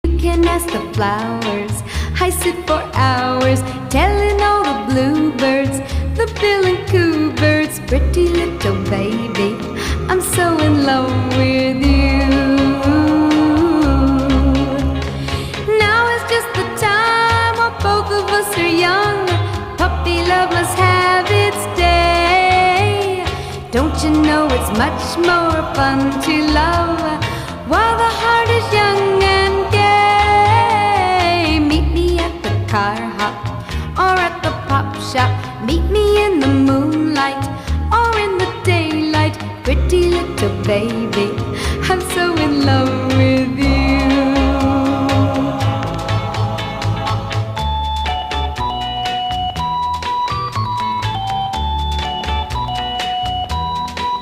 You can ask the flowers. I sit for hours telling all the bluebirds, the bill and coo birds, pretty little baby, I'm so in love with you. Now is just the time while both of us are young. Puppy love must have its day. Don't you know it's much more fun to love while the heart is young and gay? Meet me at the car hop or at the pop shop. Meet me in the moonlight or in the daylight, pretty little baby,